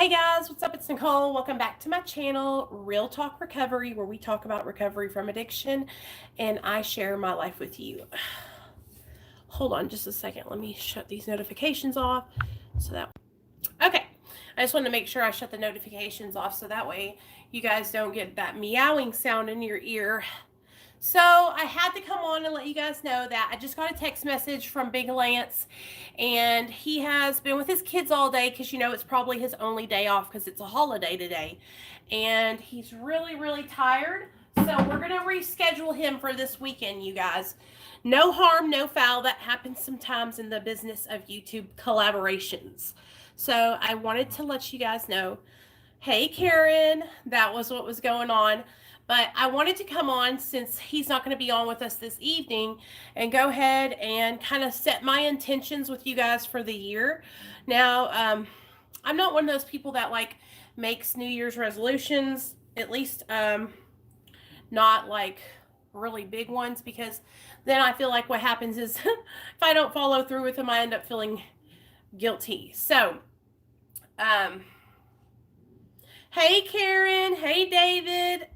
Hey guys, what's up? It's Nicole. Welcome back to my channel, Real Talk Recovery, where we talk about recovery from addiction and I share my life with you. Hold on just a second. Let me shut these notifications off so that okay. I just wanted to make sure I shut the notifications off so that way you guys don't get that meowing sound in your ear. So I had to come on and let you guys know that I just got a text message from Big Lance, and he has been with his kids all day because it's probably his only day off because it's a holiday today, and he's really, really tired. So we're going to reschedule him for this weekend, you guys. No harm, no foul. That happens sometimes in the business of YouTube collaborations. So I wanted to let you guys know, hey, Karen, that was what was going on. But I wanted to come on since he's not going to be on with us this evening and go ahead and kind of set my intentions with you guys for the year. Now, I'm not one of those people that makes New Year's resolutions, at least not like really big ones, because then I feel like what happens is if I don't follow through with them, I end up feeling guilty. So, hey, Karen. Hey, David.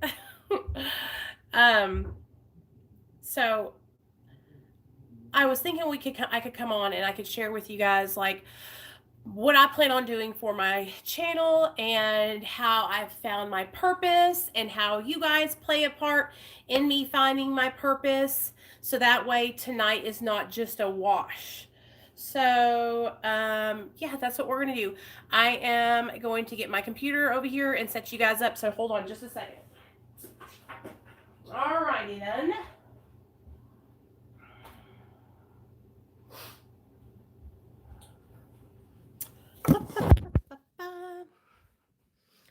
So I was thinking I could come on and I could share with you guys what I plan on doing for my channel and how I've found my purpose and how you guys play a part in me finding my purpose. So that way tonight is not just a wash. So, yeah, that's what we're going to do. I am going to get my computer over here and set you guys up. So hold on just a second. Alrighty then.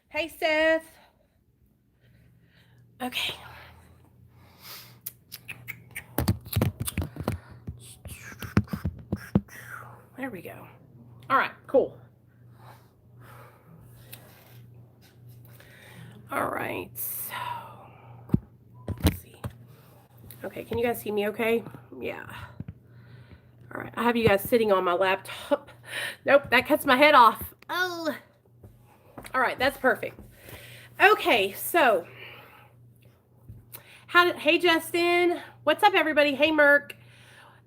Hey, Seth. Okay. There we go. All right, cool. All right, so let's see. Okay, can you guys see me okay? Yeah. All right, I have you guys sitting on my laptop. Nope, that cuts my head off. Oh. All right, that's perfect. Okay, so hey, Justin. What's up, everybody? Hey, Merk.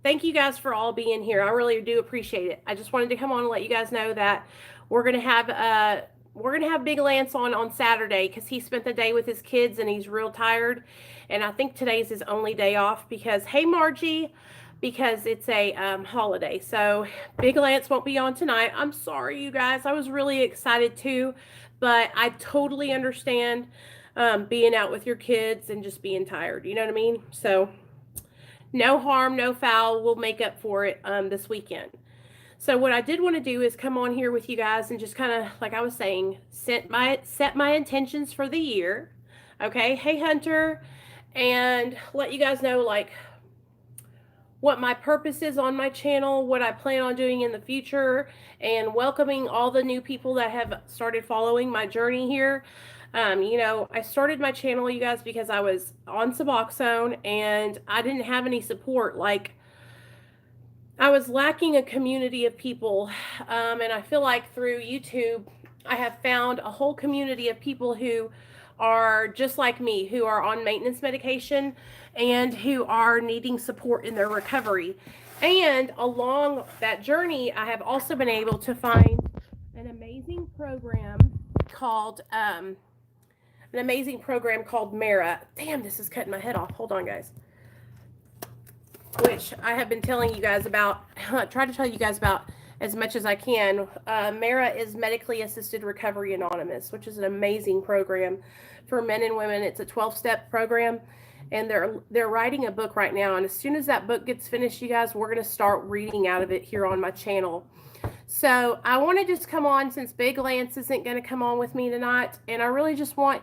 Thank you guys for all being here. I really do appreciate it. I just wanted to come on and let you guys know that we're gonna have Big Lance on Saturday because he spent the day with his kids and he's real tired. And I think today's his only day off because, hey, Margie, because it's a holiday. So Big Lance won't be on tonight. I'm sorry, you guys. I was really excited too, but I totally understand being out with your kids and just being tired. You know what I mean? So no harm, no foul. We'll make up for it this weekend. So what I did want to do is come on here with you guys and just kind of, like I was saying, set my intentions for the year. Okay, hey, Hunter, and let you guys know what my purpose is on my channel, what I plan on doing in the future, and welcoming all the new people that have started following my journey here. I started my channel, you guys, because I was on Suboxone and I didn't have any support. I was lacking a community of people, and I feel like through YouTube, I have found a whole community of people who are just like me, who are on maintenance medication and who are needing support in their recovery. And along that journey, I have also been able to find an amazing program called Mara. Damn, this is cutting my head off. Hold on, guys. Which I have been telling you guys about, try to tell you guys about as much as I can. Mara is Medically Assisted Recovery Anonymous, which is an amazing program for men and women. It's a 12-step program, and they're writing a book right now. And as soon as that book gets finished, you guys, we're going to start reading out of it here on my channel. So I want to just come on since Big Lance isn't going to come on with me tonight, and I really just want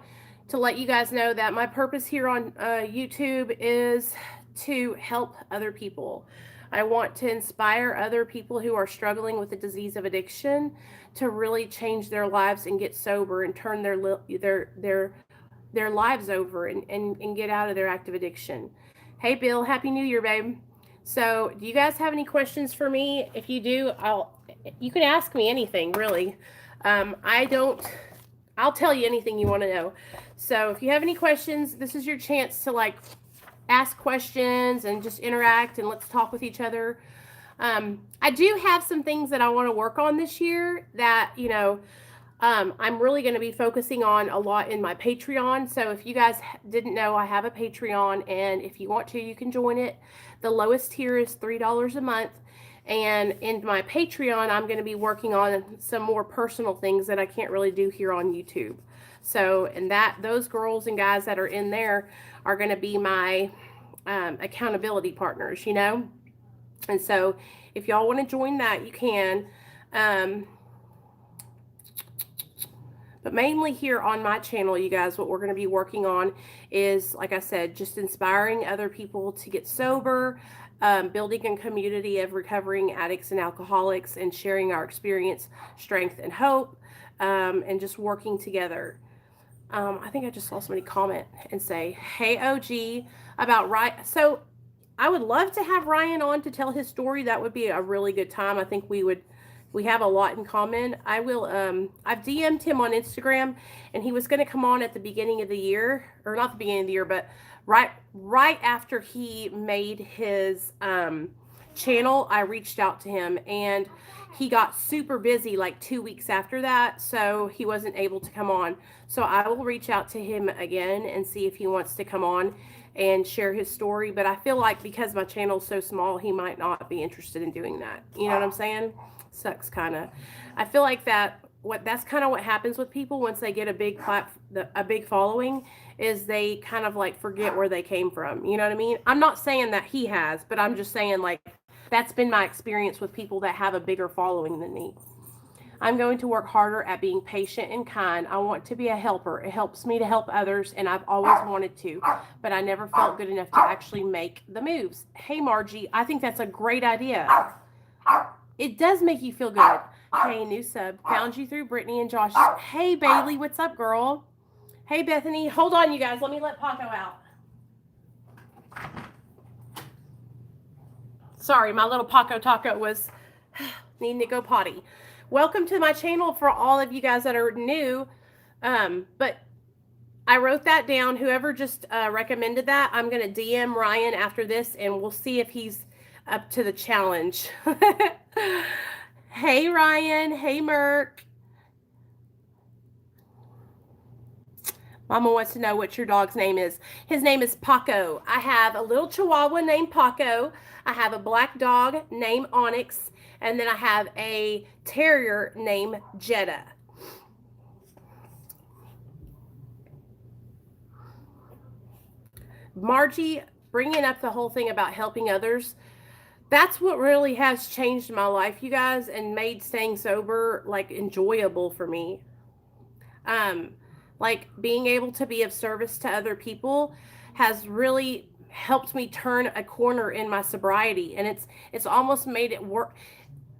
to let you guys know that my purpose here on YouTube is to help other people. I want to inspire other people who are struggling with the disease of addiction to really change their lives and get sober and turn their lives over and get out of their active addiction. Hey, Bill, Happy New Year, babe. So do you guys have any questions for me? If you do, you can ask me anything, really. I'll tell you anything you want to know. So if you have any questions, this is your chance to like ask questions and just interact and let's talk with each other. I do have some things that I want to work on this year that, I'm really going to be focusing on a lot in my Patreon. So if you guys didn't know, I have a Patreon, and if you want to, you can join it. The lowest tier is $3 a month. And in my Patreon, I'm going to be working on some more personal things that I can't really do here on YouTube. So, and those girls and guys that are in there are going to be my accountability partners, And so if y'all want to join that, you can. But mainly here on my channel, you guys, what we're going to be working on is, like I said, just inspiring other people to get sober, building a community of recovering addicts and alcoholics, and sharing our experience, strength, and hope, and just working together. I think I just saw somebody comment and say, hey, OG, about Ryan. So I would love to have Ryan on to tell his story. That would be a really good time. I think we have a lot in common. I've DM'd him on Instagram, and he was going to come on at the beginning of the year, or not the beginning of the year, but right after he made his channel, I reached out to him, and he got super busy like 2 weeks after that, so he wasn't able to come on. So I will reach out to him again and see if he wants to come on and share his story. But I feel like because my channel's so small, he might not be interested in doing that. You know what I'm saying? Sucks, kind of. I feel like that's kind of what happens with people once they get a big following, is they kind of like forget where they came from. You know what I mean? I'm not saying that he has, but I'm just saying like that's been my experience with people that have a bigger following than me. I'm going to work harder at being patient and kind. I want to be a helper. It helps me to help others, and I've always wanted to, but I never felt good enough to actually make the moves. Hey, Margie, I think that's a great idea. It does make you feel good. Hey, new sub. Found you through Brittany and Josh. Hey, Bailey. What's up, girl? Hey, Bethany. Hold on, you guys. Let me let Paco out. Sorry, my little Paco Taco was needing to go potty. Welcome to my channel for all of you guys that are new. But I wrote that down. Whoever just recommended that, I'm going to DM Ryan after this, and we'll see if he's up to the challenge. Hey, Ryan. Hey, Merk. Mama wants to know what your dog's name is. His name is Paco. I have a little Chihuahua named Paco. I have a black dog named Onyx. And then I have a terrier named Jetta. Margie, bringing up the whole thing about helping others, that's what really has changed my life, you guys, and made staying sober like enjoyable for me. Like being able to be of service to other people has really helped me turn a corner in my sobriety, and it's almost made it work.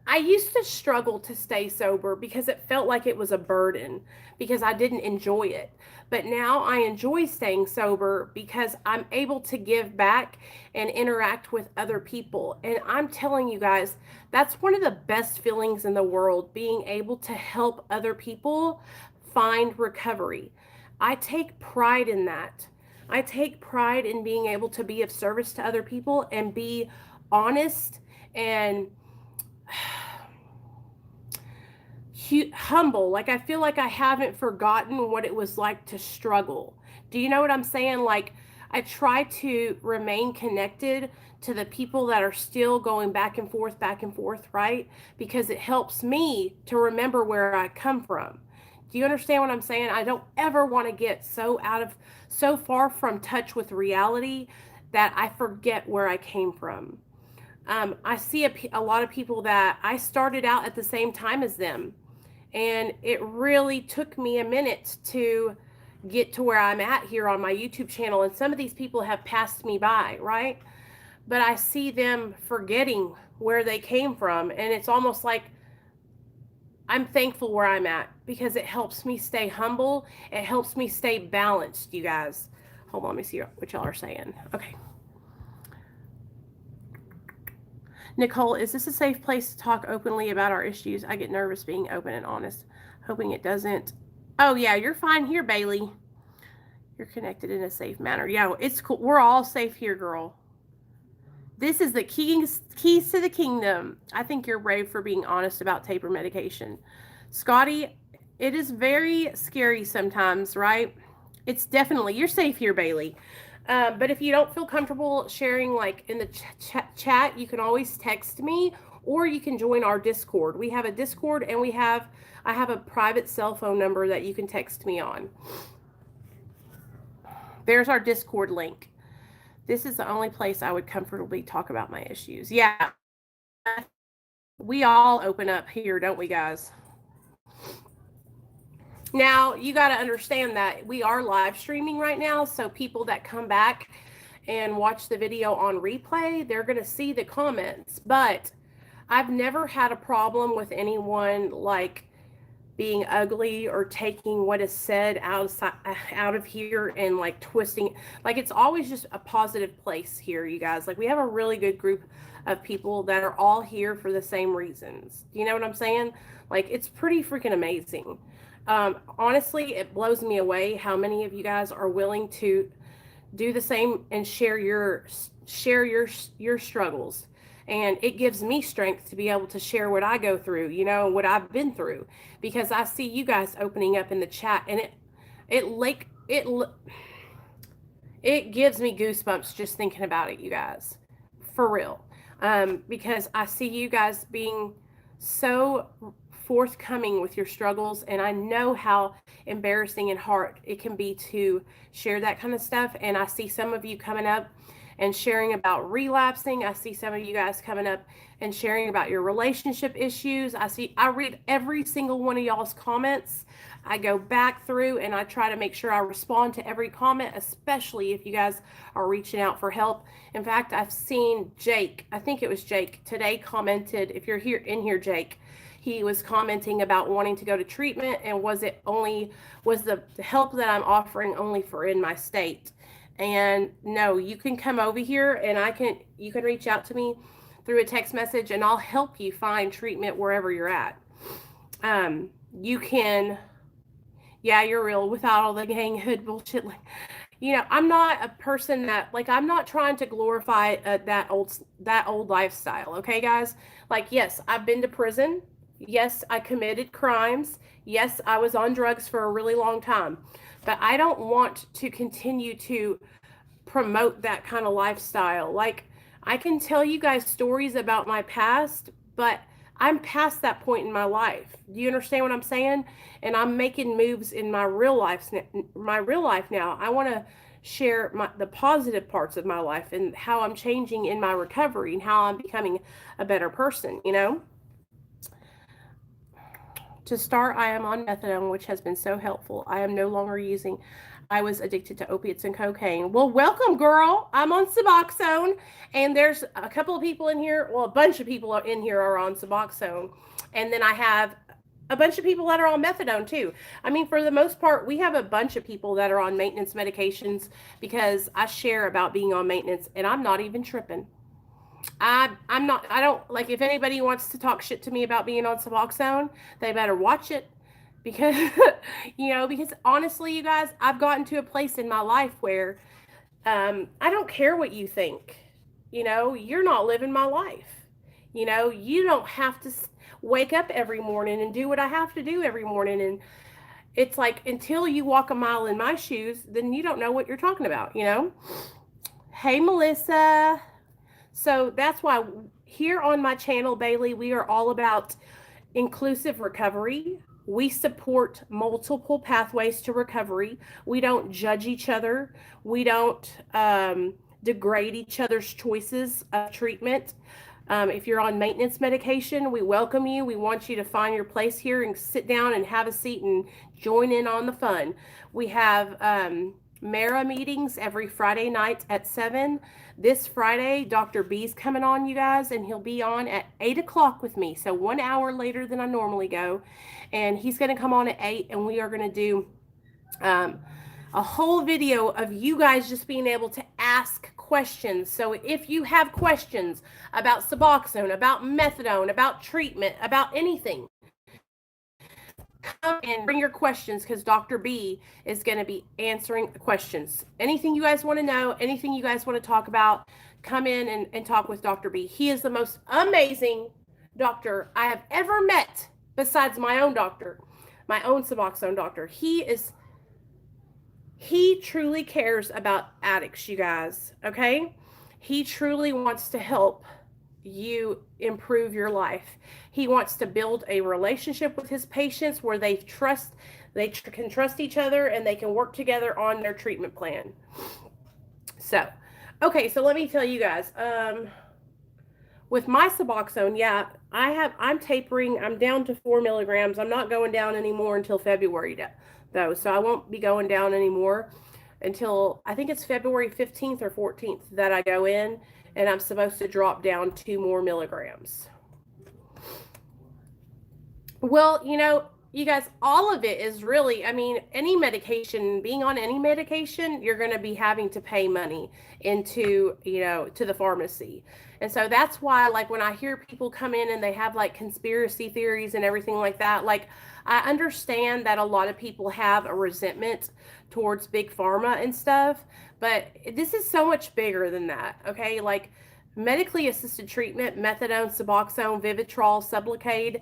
I used to struggle to stay sober because it felt like it was a burden, because I didn't enjoy it. But now I enjoy staying sober because I'm able to give back and interact with other people. And I'm telling you guys, that's one of the best feelings in the world, being able to help other people find recovery. I take pride in that. I take pride in being able to be of service to other people and be honest and humble. Like, I feel like I haven't forgotten what it was like to struggle. Do you know what I'm saying? Like, I try to remain connected to the people that are still going back and forth, right? Because it helps me to remember where I come from. Do you understand what I'm saying? I don't ever want to get so far from touch with reality that I forget where I came from. I see a lot of people that I started out at the same time as them. And it really took me a minute to get to where I'm at here on my YouTube channel. And some of these people have passed me by, right? But I see them forgetting where they came from. And it's almost like I'm thankful where I'm at, because it helps me stay humble. It helps me stay balanced, you guys. Hold on, let me see what y'all are saying. Okay. Nicole, is this a safe place to talk openly about our issues? I get nervous being open and honest. Hoping it doesn't. Oh, yeah, you're fine here, Bailey. You're connected in a safe manner. Yeah, it's cool. We're all safe here, girl. This is the keys to the kingdom. I think you're brave for being honest about taper medication. Scotty, it is very scary sometimes, right? It's definitely, you're safe here, Bailey. But if you don't feel comfortable sharing, like in the chat, you can always text me, or you can join our Discord. We have a Discord, and I have a private cell phone number that you can text me on. There's our Discord link. This is the only place I would comfortably talk about my issues. Yeah. We all open up here, don't we, guys? Now, you got to understand that we are live streaming right now, so people that come back and watch the video on replay, they're going to see the comments. But I've never had a problem with anyone like being ugly or taking what is said out of here and like twisting. Like, it's always just a positive place here, you guys. Like, we have a really good group of people that are all here for the same reasons. You know what I'm saying? Like, it's pretty freaking amazing. Honestly, it blows me away how many of you guys are willing to do the same and share your struggles. And it gives me strength to be able to share what I go through, you know, what I've been through, because I see you guys opening up in the chat, and it gives me goosebumps just thinking about it, you guys, for real. Because I see you guys being so forthcoming with your struggles, and I know how embarrassing and hard it can be to share that kind of stuff. And I see some of you coming up and sharing about relapsing. I see some of you guys coming up and sharing about your relationship issues. I read every single one of y'all's comments. I go back through and I try to make sure I respond to every comment, especially if you guys are reaching out for help. In fact, I've seen Jake, I think it was Jake today, commented, if you're in here, Jake, he was commenting about wanting to go to treatment, and was the help that I'm offering only for in my state? And no, you can come over here and you can reach out to me through a text message, and I'll help you find treatment wherever you're at. You can, yeah, you're real without all the gang hood bullshit. You know, I'm not a person that, like, I'm not trying to glorify that old lifestyle. Okay, guys? Like, yes, I've been to prison. Yes, I committed crimes. Yes, I was on drugs for a really long time. But I don't want to continue to promote that kind of lifestyle. Like, I can tell you guys stories about my past, but I'm past that point in my life. Do you understand what I'm saying? And I'm making moves in my real life now. I want to share the positive parts of my life and how I'm changing in my recovery and how I'm becoming a better person, you know? To start, I am on methadone, which has been so helpful. I am no longer using. I was addicted to opiates and cocaine. Well, welcome, girl. I'm on Suboxone, and there's a couple of people in here. Well, a bunch of people in here are on Suboxone, and then I have a bunch of people that are on methadone too. I mean, for the most part, we have a bunch of people that are on maintenance medications, because I share about being on maintenance, and I'm not even tripping. I don't, like, if anybody wants to talk shit to me about being on Suboxone, they better watch it, because, because honestly, you guys, I've gotten to a place in my life where, I don't care what you think, you're not living my life. You don't have to wake up every morning and do what I have to do every morning. And it's like, until you walk a mile in my shoes, then you don't know what you're talking about, Hey, Melysa. So that's why here on my channel, Bailey, we are all about inclusive recovery. We support multiple pathways to recovery. We don't judge each other. We don't degrade each other's choices of treatment. If you're on maintenance medication, we welcome you. We want you to find your place here and sit down and have a seat and join in on the fun. We have Mara meetings every Friday night at 7. This Friday, Dr. B's coming on, you guys, and he'll be on at 8 o'clock with me. So 1 hour later than I normally go. And he's going to come on at 8, and we are going to do a whole video of you guys just being able to ask questions. So if you have questions about Suboxone, about methadone, about treatment, about anything, come and bring your questions because Dr. B is going to be answering the questions. Anything you guys want to know, anything you guys want to talk about, come in and talk with Dr. B. He is the most amazing doctor I have ever met besides my own doctor, my own Suboxone doctor. He truly cares about addicts, you guys, okay? He truly wants to help you improve your life. He wants to build a relationship with his patients where they can trust each other and they can work together on their treatment plan. So, okay, so let me tell you guys, with my Suboxone, yeah, I'm tapering. I'm down to 4 milligrams. I'm not going down anymore until February though. So I won't be going down anymore until I think it's February 15th or 14th that I go in, and I'm supposed to drop down 2 more milligrams. Well, you know, you guys, all of it is really, I mean, any medication, being on any medication, you're going to be having to pay money into, you know, to the pharmacy. And so that's why, like, when I hear people come in and they have like conspiracy theories and everything like that, like, I understand that a lot of people have a resentment towards big pharma and stuff, but this is so much bigger than that. Okay. Like, medically assisted treatment, methadone, Suboxone, Vivitrol, Sublocade,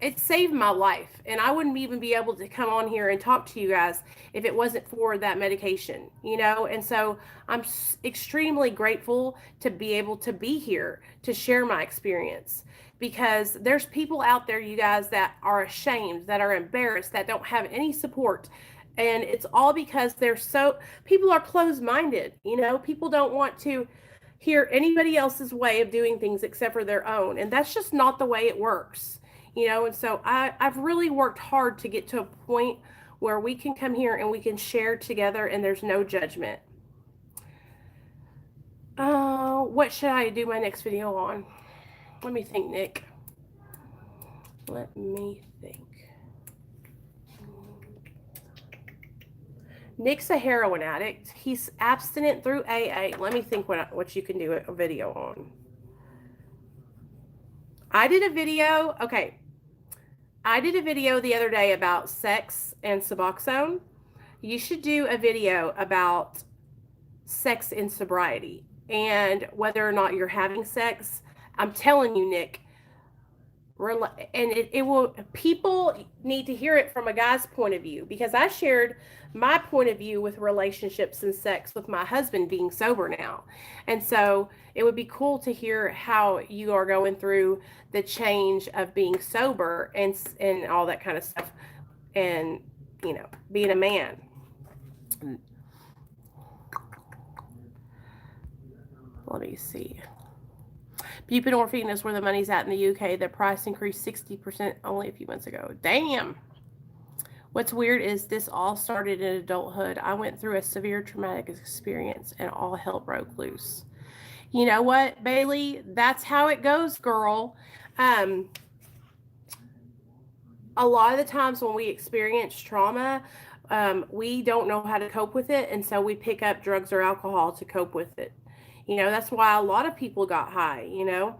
it saved my life, and I wouldn't even be able to come on here and talk to you guys if it wasn't for that medication, you know. And so I'm extremely grateful to be able to be here to share my experience, because there's people out there, you guys, that are ashamed, that are embarrassed, that don't have any support, and it's all because people are closed-minded, you know. People don't want to hear anybody else's way of doing things except for their own, and that's just not the way it works. You know, and so I've really worked hard to get to a point where we can come here and we can share together and there's no judgment. What should I do my next video on? Let me think, Nick. Let me think. Nick's a heroin addict. He's abstinent through AA. Let me think what you can do a video on. I did a video. Okay. I did a video the other day about sex and Suboxone. You should do a video about sex in sobriety and whether or not you're having sex. I'm telling you, Nick, and it will, people need to hear it from a guy's point of view, because I shared my point of view with relationships and sex with my husband being sober now. And so it would be cool to hear how you are going through the change of being sober and all that kind of stuff, and, you know, being a man. Let me see. Buprenorphine is where the money's at in the UK. The price increased 60% only a few months ago. Damn. What's weird is this all started in adulthood. I went through a severe traumatic experience and all hell broke loose. You know what, Bailey? That's how it goes, girl. A lot of the times when we experience trauma, we don't know how to cope with it, and so we pick up drugs or alcohol to cope with it. You know, that's why a lot of people got high, you know.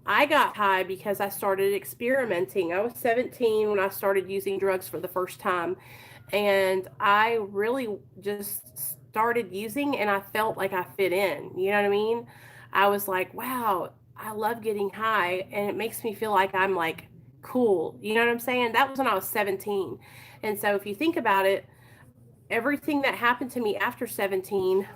I got high because I started experimenting. I was 17 when I started using drugs for the first time, and I really just started using, and I felt like I fit in, you know what I mean? I was like, wow, I love getting high, and it makes me feel like I'm like cool, you know what I'm saying? That was when I was 17. And so if you think about it, everything that happened to me after 17,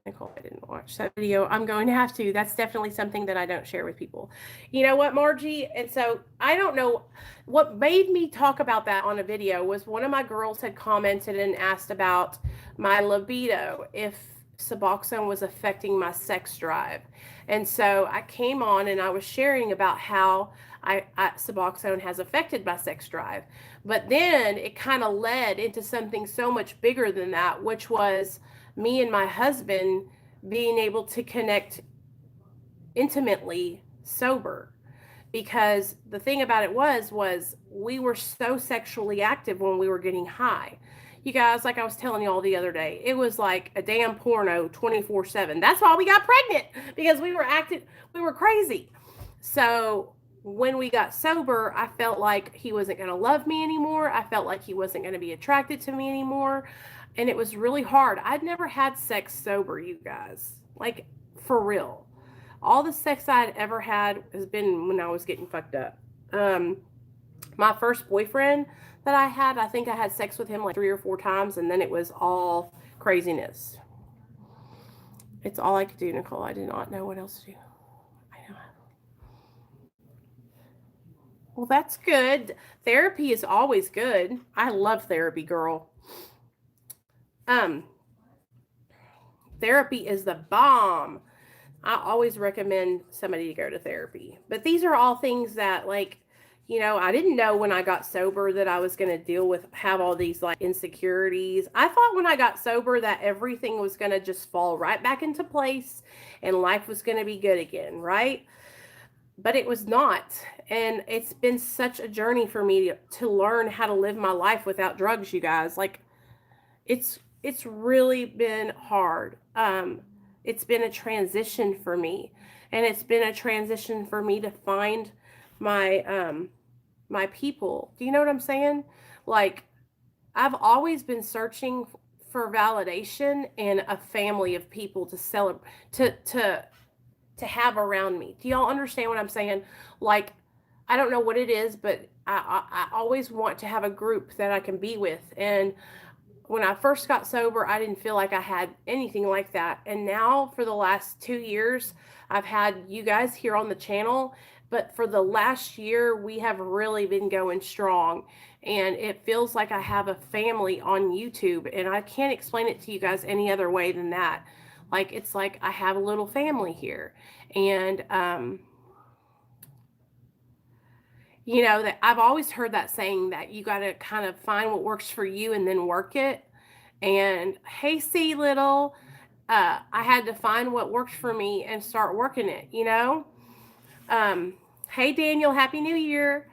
Nicole, I didn't watch that video. I'm going to have to. That's definitely something that I don't share with people. You know what, Margie? And so I don't know what made me talk about that on a video was one of my girls had commented and asked about my libido, if Suboxone was affecting my sex drive. And so I came on and I was sharing about how Suboxone has affected my sex drive. But then it kind of led into something so much bigger than that, which was me and my husband being able to connect intimately sober. Because the thing about it was we were so sexually active when we were getting high. You guys, like I was telling you all the other day, it was like a damn porno 24/7. That's why we got pregnant, because we were crazy. So when we got sober, I felt like he wasn't going to love me anymore. I felt like he wasn't going to be attracted to me anymore. And it was really hard. I'd never had sex sober, you guys. Like, for real. All the sex I'd ever had has been when I was getting fucked up. My first boyfriend that I had, I think I had sex with him like 3 or 4 times, and then it was all craziness. It's all I could do, Nicole. I did not know what else to do. I know. Well, that's good. Therapy is always good. I love therapy, girl. Therapy is the bomb. I always recommend somebody to go to therapy. But these are all things that, like, you know, I didn't know when I got sober that I was going to deal with, have all these like insecurities. I thought when I got sober that everything was going to just fall right back into place and life was going to be good again, right? But it was not. And it's been such a journey for me to learn how to live my life without drugs, you guys. Like, it's really been hard. It's been a transition for me, and it's been a transition for me to find my my people. Do you know what I'm saying? Like, I've always been searching for validation and a family of people to celebrate, to have around me. Do y'all understand what I'm saying? Like, I don't know what it is, but I always want to have a group that I can be with. And when I first got sober, I didn't feel like I had anything like that. And now for the last 2 years, I've had you guys here on the channel. But for the last year, we have really been going strong. And it feels like I have a family on YouTube. And I can't explain it to you guys any other way than that. Like, it's like I have a little family here. And, you know, that I've always heard that saying that you got to kind of find what works for you and then work it. And hey, see, little, I had to find what worked for me and start working it, you know? Hey, Daniel, Happy New Year.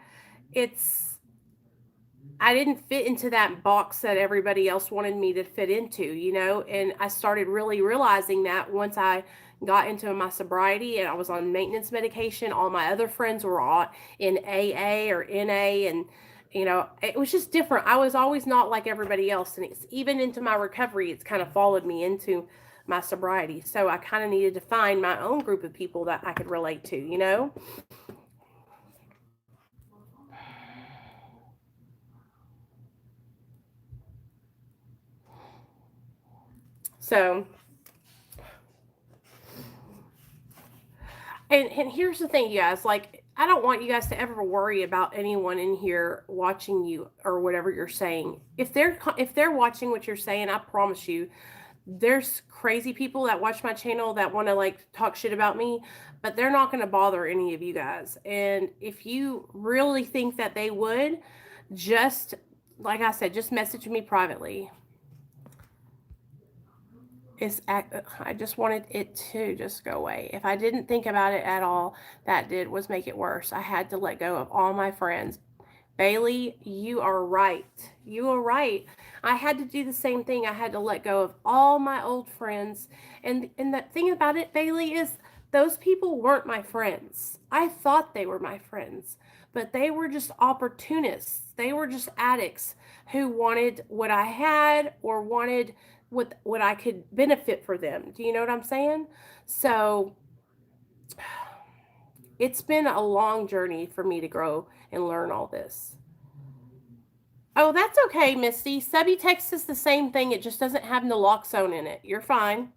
I didn't fit into that box that everybody else wanted me to fit into, you know? And I started really realizing that once I got into my sobriety and I was on maintenance medication. All my other friends were all in AA or NA, and you know, it was just different. I was always not like everybody else, and it's even into my recovery, it's kind of followed me into my sobriety. So I kind of needed to find my own group of people that I could relate to, you know? So, and here's the thing, you guys, like, I don't want you guys to ever worry about anyone in here watching you or whatever you're saying. If they're watching what you're saying, I promise you, there's crazy people that watch my channel that want to like talk shit about me, but they're not going to bother any of you guys. And if you really think that they would, just like I said, just message me privately. I just wanted it to just go away. If I didn't think about it at all, that was make it worse. I had to let go of all my friends. Bailey, you are right. You are right. I had to do the same thing. I had to let go of all my old friends. And the thing about it, Bailey, is those people weren't my friends. I thought they were my friends, but they were just opportunists. They were just addicts who wanted what I had or wanted what I could benefit for them. Do you know what I'm saying? So it's been a long journey for me to grow and learn all this. Oh, that's okay, Misty. Subutex is the same thing. It just doesn't have naloxone in it. You're fine.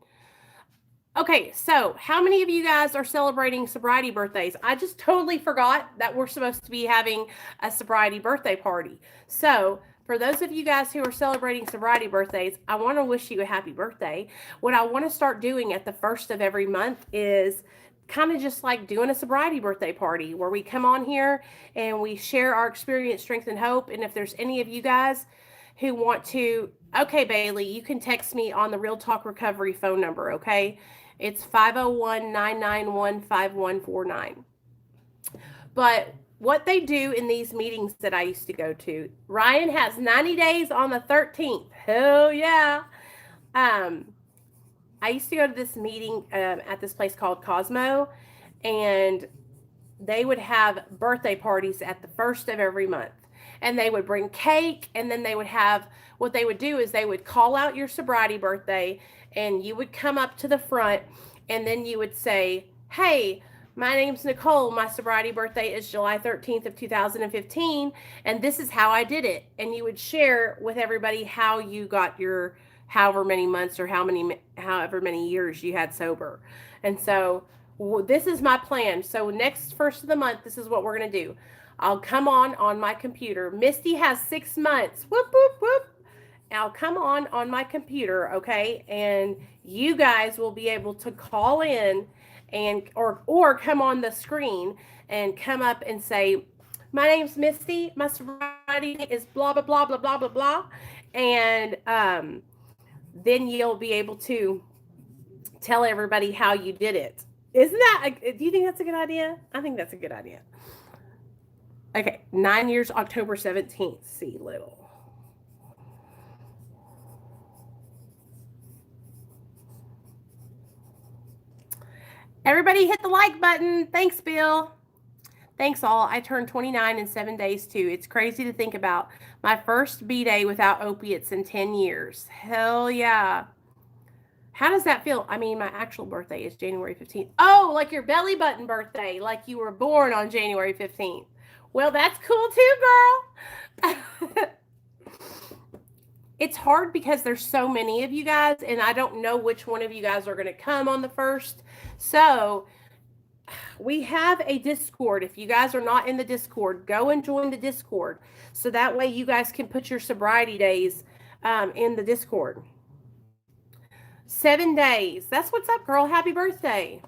Okay, so how many of you guys are celebrating sobriety birthdays? I just totally forgot that we're supposed to be having a sobriety birthday party. So for those of you guys who are celebrating sobriety birthdays, I want to wish you a happy birthday. What I want to start doing at the first of every month is kind of just like doing a sobriety birthday party where we come on here and we share our experience, strength, and hope. And if there's any of you guys who want to, okay, Bailey, you can text me on the Real Talk Recovery phone number, okay? It's 501-991-5149. But what they do in these meetings that I used to go to, Ryan has 90 days on the 13th. Hell yeah. I used to go to this meeting at this place called Cosmo, and they would have birthday parties at the first of every month. And they would bring cake, and then they would have, what they would do is they would call out your sobriety birthday, and you would come up to the front, and then you would say, hey, my name's Nicole. My sobriety birthday is July 13th of 2015, and this is how I did it. And you would share with everybody how you got your however many months or however many years you had sober. And so this is my plan. So next first of the month, this is what we're going to do. I'll come on my computer. Misty has 6 months. Whoop, whoop, whoop. I'll come on my computer, okay? And you guys will be able to call in and or come on the screen and come up and say, my name's Misty. My sobriety is blah, blah, blah, blah, blah, blah, blah. And then you'll be able to tell everybody how you did it. Isn't that, do you think that's a good idea? I think that's a good idea. Okay, 9 years, October 17th. See, little. Everybody hit the like button. Thanks, Bill. Thanks, all. I turned 29 in 7 days, too. It's crazy to think about. My first B-Day without opiates in 10 years. Hell yeah. How does that feel? I mean, my actual birthday is January 15th. Oh, like your belly button birthday, like you were born on January 15th. Well, that's cool too, girl. It's hard because there's so many of you guys, and I don't know which one of you guys are going to come on the first. So we have a Discord. If you guys are not in the Discord, go and join the Discord. So that way you guys can put your sobriety days in the Discord. 7 days. That's what's up, girl. Happy birthday.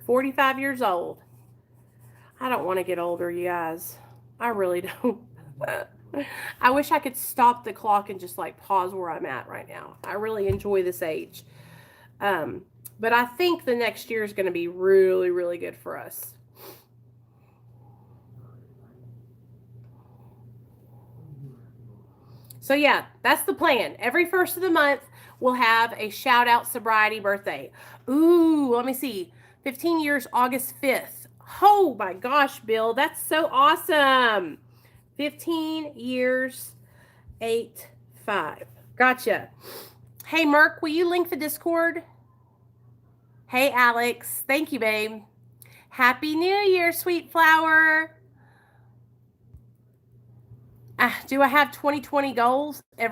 45 years old. I don't want to get older, you guys. I really don't. I wish I could stop the clock and just like pause where I'm at right now. I really enjoy this age. But I think the next year is going to be really, really good for us. So yeah, that's the plan. Every first of the month, we'll have a shout out sobriety birthday. Ooh, let me see. 15 years, August 5th. Oh my gosh, Bill, that's so awesome. 15 years, 8-5. Gotcha. Hey, Merk, will you link the Discord? Hey, Alex. Thank you, babe. Happy New Year, sweet flower. Do I have 2020 goals? I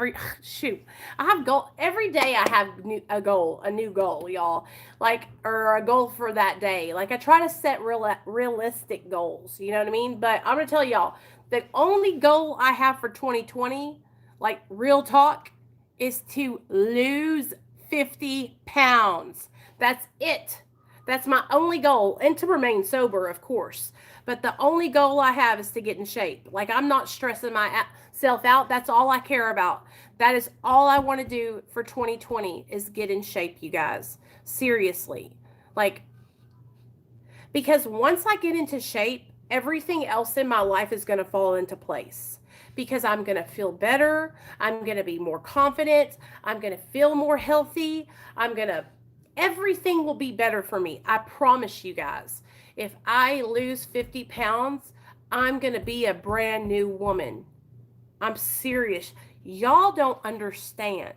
have goal every day. I have a new goal, y'all. Like, or a goal for that day. Like, I try to set realistic goals. You know what I mean? But I'm gonna tell y'all, the only goal I have for 2020, like real talk, is to lose 50 pounds. That's it. That's my only goal, and to remain sober, of course. But the only goal I have is to get in shape. Like, I'm not stressing myself out. That's all I care about. That is all I want to do for 2020 is get in shape, you guys. Seriously. Like, because once I get into shape, everything else in my life is going to fall into place. Because I'm going to feel better. I'm going to be more confident. I'm going to feel more healthy. Everything will be better for me. I promise you guys. If I lose 50 pounds, I'm going to be a brand new woman. I'm serious. Y'all don't understand.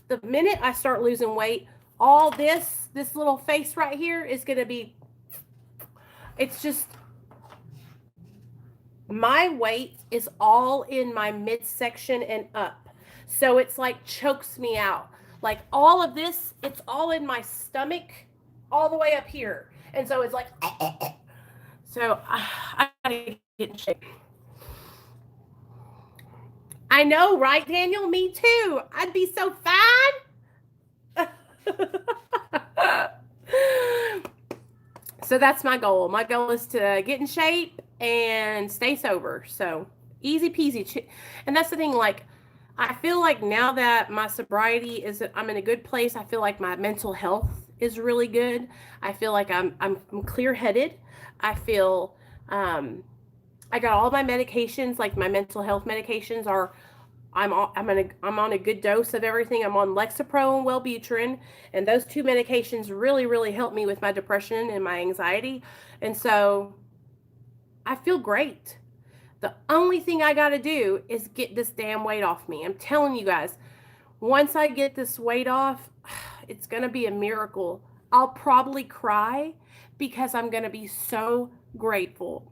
The minute I start losing weight, all this little face right here is going to be, it's just, my weight is all in my midsection and up. So it's like chokes me out. Like all of this, it's all in my stomach, all the way up here. And so it's like, so I gotta get in shape. I know, right, Daniel? Me too. I'd be so fine. So that's my goal. My goal is to get in shape and stay sober. So easy peasy. And that's the thing, like, I feel like now that my sobriety I'm in a good place. I feel like my mental health is really good. I feel like I'm clear-headed. I feel I got all my medications, like my mental health medications are I'm on a good dose of everything. I'm on Lexapro and Wellbutrin, and those two medications really, really help me with my depression and my anxiety. And so I feel great. The only thing I got to do is get this damn weight off me. I'm telling you guys, once I get this weight off, it's going to be a miracle. I'll probably cry because I'm going to be so grateful.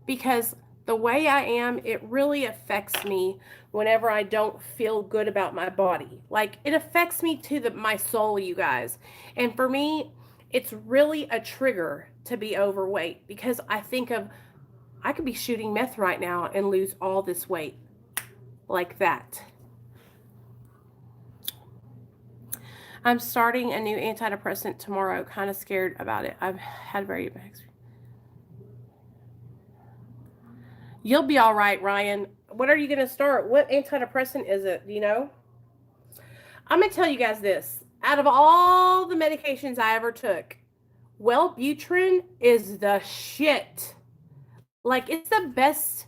Because the way I am, it really affects me whenever I don't feel good about my body. Like, it affects me to my soul, you guys. And for me, it's really a trigger to be overweight, because I think of, I could be shooting meth right now and lose all this weight like that. I'm starting a new antidepressant tomorrow. Kind of scared about it. I've had very bad experience. You'll be all right, Ryan. What are you going to start? What antidepressant is it? Do you know? I'm going to tell you guys this. Out of all the medications I ever took, Wellbutrin is the shit. Like, it's the best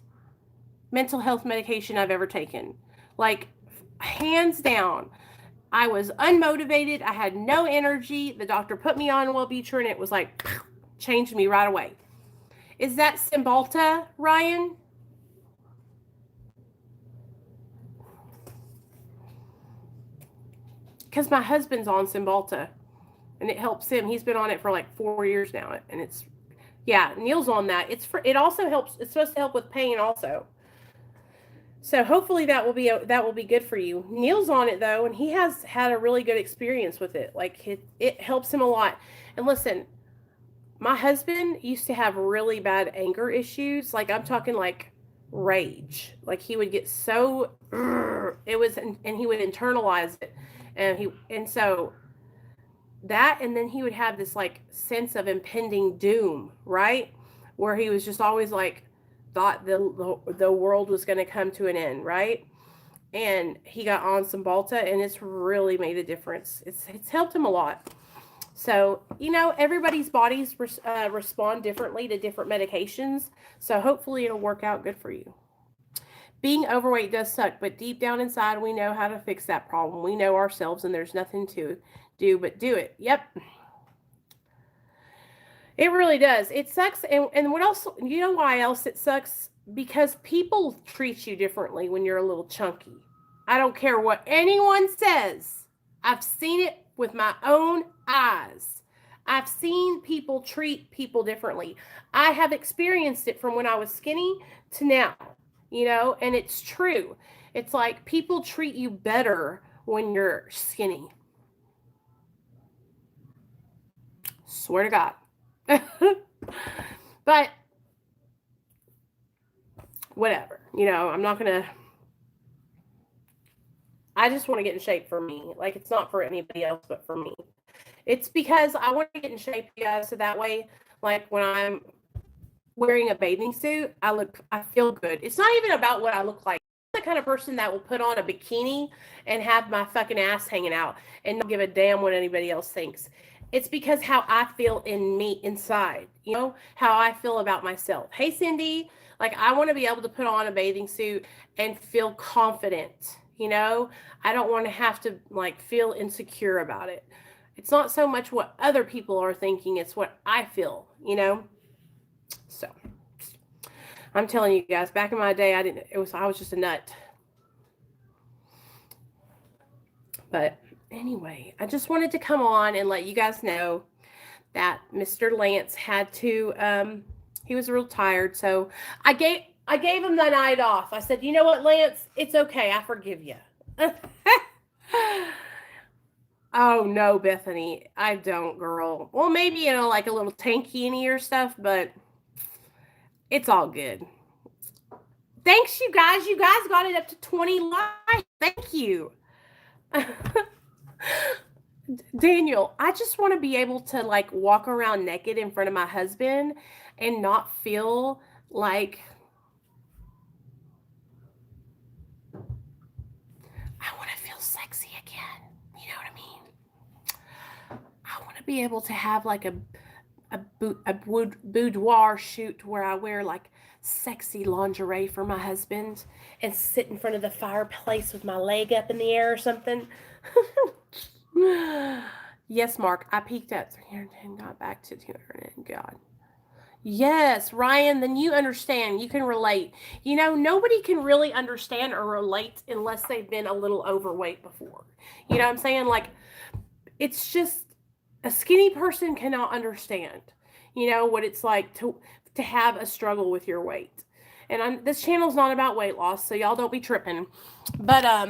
mental health medication I've ever taken. Like, hands down. I was unmotivated. I had no energy. The doctor put me on Wellbutrin. It was like, changed me right away. Is that Cymbalta, Ryan? Because my husband's on Cymbalta, and it helps him. He's been on it for like 4 years now, and it's, yeah, Neil's on that. It also helps. It's supposed to help with pain also. So hopefully that will be good for you. Neil's on it though, and he has had a really good experience with it. Like, it helps him a lot. And listen, my husband used to have really bad anger issues. Like, I'm talking like rage. Like, he would get so, and he would internalize it. And so that, and then he would have this like sense of impending doom, right? Where he was just always like, thought the world was going to come to an end, right? And he got on Cymbalta, and it's really made a difference. It's helped him a lot. So, everybody's bodies respond differently to different medications. So hopefully it'll work out good for you. Being overweight does suck, but deep down inside, we know how to fix that problem. We know ourselves, and there's nothing to do but do it. Yep. It really does. It sucks. And what else? You know why else it sucks? Because people treat you differently when you're a little chunky. I don't care what anyone says. I've seen it with my own eyes. I've seen people treat people differently. I have experienced it from when I was skinny to now, and it's true. It's like people treat you better when you're skinny. Swear to God. But whatever, I'm not gonna, I just want to get in shape for me. Like, it's not for anybody else but for me. It's because I want to get in shape, you guys, so that way, like, when I'm wearing a bathing suit, I feel good. It's not even about what I look like. I'm the kind of person that will put on a bikini and have my fucking ass hanging out and not give a damn what anybody else thinks. It's because how I feel in me inside, how I feel about myself. Hey, Cindy, like, I want to be able to put on a bathing suit and feel confident, I don't want to have to like feel insecure about it. It's not so much what other people are thinking, it's what I feel, So I'm telling you guys, back in my day, I was just a nut. But anyway, I just wanted to come on and let you guys know that Mr. Lance had to, he was real tired. So I gave him the night off. I said, you know what, Lance, it's okay. I forgive you. Oh, no, Bethany, I don't, girl. Well, maybe, like a little tanky in ear stuff, but it's all good. Thanks, you guys. You guys got it up to 20 likes. Thank you. Daniel, I just want to be able to like walk around naked in front of my husband and not feel like I want to feel sexy again. You know what I mean? I want to be able to have like a boudoir shoot where I wear like sexy lingerie for my husband and sit in front of the fireplace with my leg up in the air or something. Yes, Mark, I peaked at 310, got back to 200, God. Yes, Ryan, then you understand. You can relate. You know, nobody can really understand or relate unless they've been a little overweight before. You know what I'm saying? Like, it's just a skinny person cannot understand, you know, what it's like to have a struggle with your weight. And this channel's not about weight loss, so y'all don't be tripping. But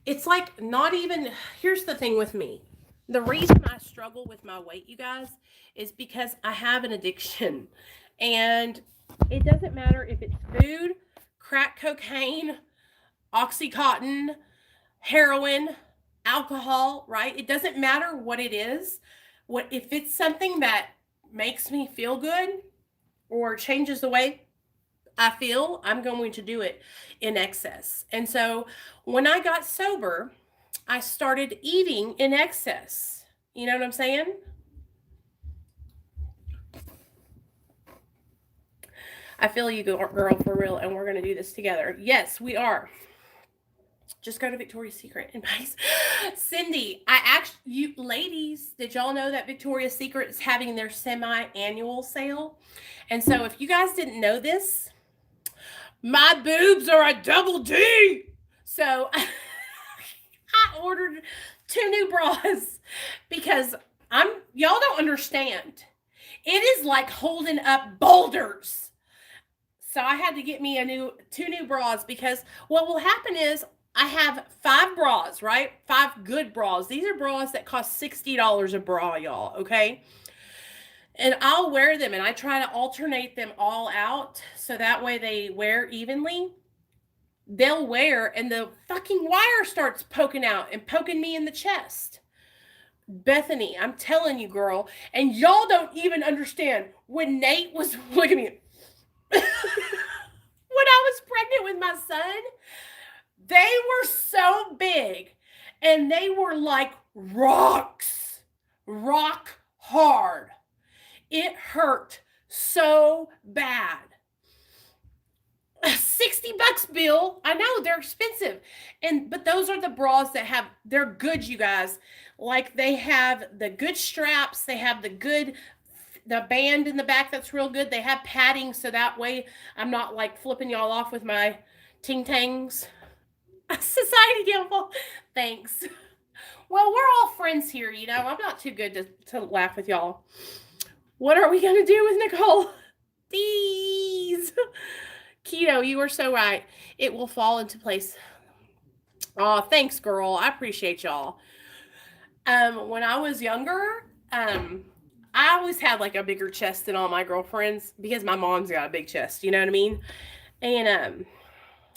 it's like not even. Here's the thing with me. The reason I struggle with my weight, you guys, is because I have an addiction. And it doesn't matter if it's food, crack cocaine, Oxycontin, heroin, alcohol, right? It doesn't matter what it is. If it's something that makes me feel good or changes the way I feel, I'm going to do it in excess. And so when I got sober, I started eating in excess. You know what I'm saying? I feel you, girl, for real, and we're going to do this together. Yes, we are. Just go to Victoria's Secret and buy. Cindy, you ladies, did y'all know that Victoria's Secret is having their semi-annual sale? And so if you guys didn't know this, my boobs are a double D. So I ordered 2 new bras because y'all don't understand. It is like holding up boulders. So I had to get me 2 new bras because what will happen is I have 5 bras, right? 5 good bras. These are bras that cost $60 a bra, y'all, okay? And I'll wear them, and I try to alternate them all out so that way they wear evenly. They'll wear, and the fucking wire starts poking out and poking me in the chest. Bethany, I'm telling you, girl, and y'all don't even understand. When Nate was, look at me. When I was pregnant with my son, they were so big, and they were like rocks, rock hard. It hurt so bad. $60, Bill. I know they're expensive, but those are the bras that they're good, you guys. Like they have the good straps, they have the band in the back that's real good. They have padding, so that way I'm not like flipping y'all off with my ting tangs. Society Gamble. Thanks. Well, we're all friends here, you know. I'm not too good to laugh with y'all. What are we going to do with Nicole? These. Keto, you are so right. It will fall into place. Oh, thanks, girl. I appreciate y'all. When I was younger, I always had like a bigger chest than all my girlfriends because my mom's got a big chest, you know what I mean? And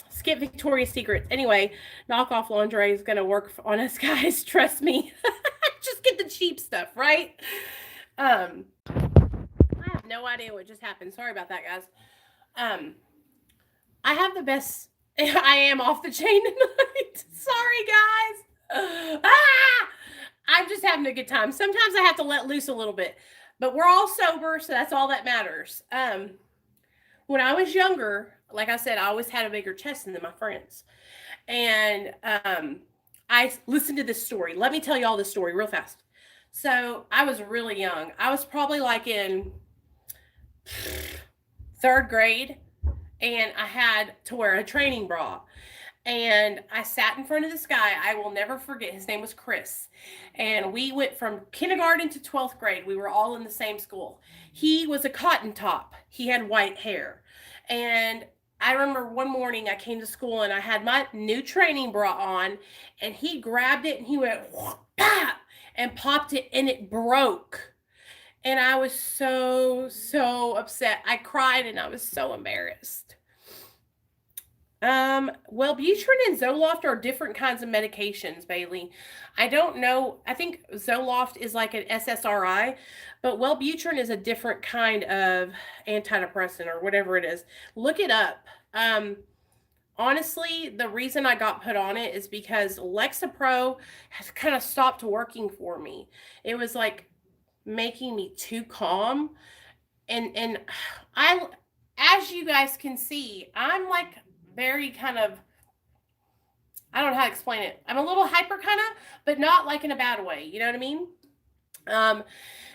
skip Victoria's Secret. Anyway, knockoff lingerie is going to work on us guys. Trust me. Just get the cheap stuff, right? I have no idea what just happened. Sorry about that, guys. I have the best. I am off the chain tonight. Sorry, guys. I'm just having a good time. Sometimes I have to let loose a little bit, but we're all sober, so that's all that matters. When I was younger, like I said, I always had a bigger chest than my friends. And I listened to this story. Let me tell you all this story real fast. So I was really young. I was probably like in 3rd grade, and I had to wear a training bra. And I sat in front of this guy. I will never forget. His name was Chris. And we went from kindergarten to 12th grade. We were all in the same school. He was a cotton top. He had white hair. And I remember one morning I came to school and I had my new training bra on, and he grabbed it and he went and popped it, and it broke. And I was so upset. I cried and I was so embarrassed. Wellbutrin and Zoloft are different kinds of medications, Bailey. I don't know. I think Zoloft is like an SSRI, but Wellbutrin is a different kind of antidepressant or whatever it is. Look it up. Honestly, the reason I got put on it is because Lexapro has kind of stopped working for me. It was like making me too calm. and I, as you guys can see, I'm like very kind of, I don't know how to explain it. I'm a little hyper kind of, but not like in a bad way. You know what I mean?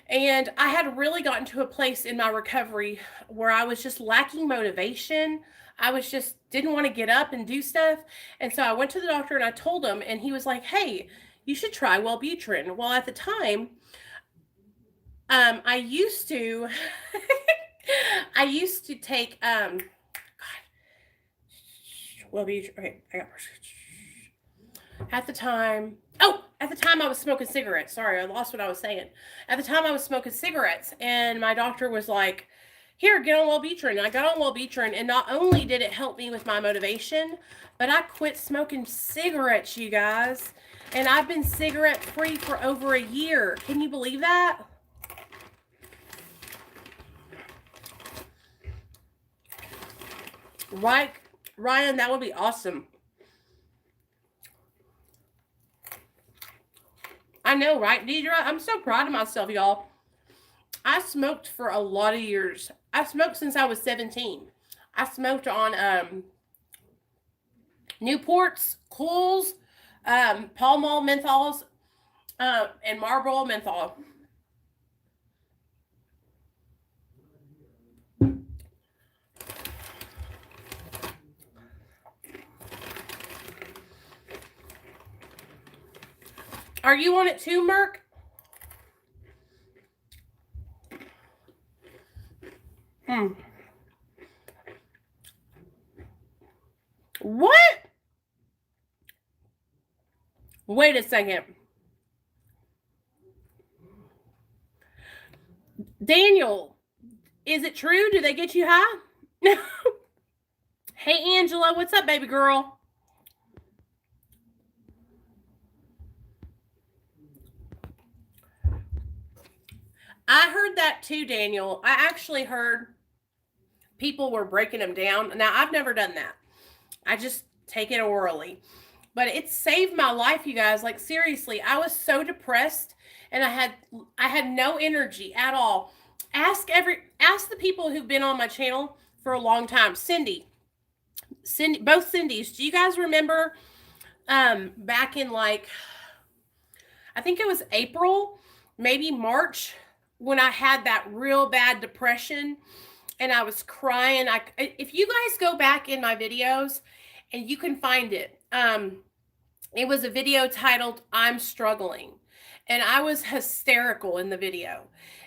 And I had really gotten to a place in my recovery where I was just lacking motivation. I was just didn't want to get up and do stuff. And so I went to the doctor and I told him, and he was like, "Hey, you should try Wellbutrin." Well, at the time, I used to, I used to take, God, Wellbutrin. Okay, I got. At the time, I was smoking cigarettes. Sorry, I lost what I was saying. At the time, I was smoking cigarettes, and my doctor was like, "Here, get on Wellbutrin." I got on Wellbutrin, and not only did it help me with my motivation, but I quit smoking cigarettes, you guys. And I've been cigarette free for over a year. Can you believe that? Right, Ryan, that would be awesome. I know, right, Deidra? I'm so proud of myself, y'all. I smoked for a lot of years. I smoked since I was 17. I smoked on Newports, Cools, Pall Mall menthols, and Marlboro menthol. Are you on it too, Merc? What? Wait a second. Daniel, is it true? Do they get you high? Hey, Angela, what's up, baby girl? I heard that too, Daniel. I actually heard people were breaking them down. Now, I've never done that. I just take it orally. But it saved my life, you guys. Like, seriously, I was so depressed and I had no energy at all. Ask the people who've been on my channel for a long time. Cindy, both Cindy's. Do you guys remember back in, like, I think it was April, maybe March, when I had that real bad depression and I was crying? If you guys go back in my videos and you can find it, it was a video titled "I'm Struggling," and I was hysterical in the video,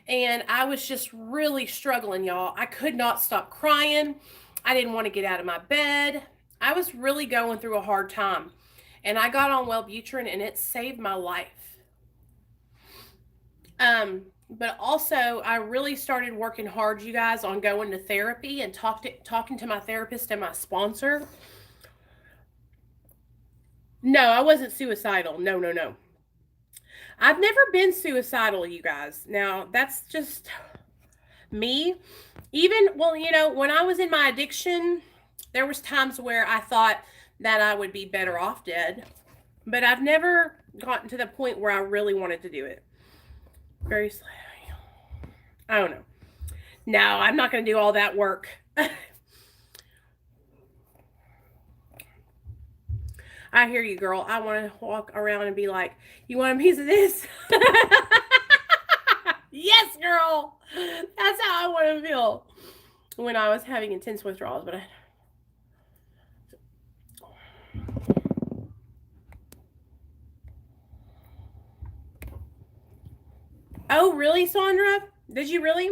and I was just really struggling, y'all. I could not stop crying. I didn't want to get out of my bed. I was really going through a hard time, and I got on Wellbutrin, and it saved my life. But also, I really started working hard, you guys, on going to therapy and talking to my therapist and my sponsor. No, I wasn't suicidal. No, no, no. I've never been suicidal, you guys. Now, that's just me. Even, well, you know, when I was in my addiction, there was times where I thought that I would be better off dead. But I've never gotten to the point where I really wanted to do it. Very slowly. I don't know. No, I'm not going to do all that work. I hear you, girl. I want to walk around and be like, "You want a piece of this?" Yes, girl. That's how I want to feel when I was having intense withdrawals. But oh, really, Sandra? Did you really?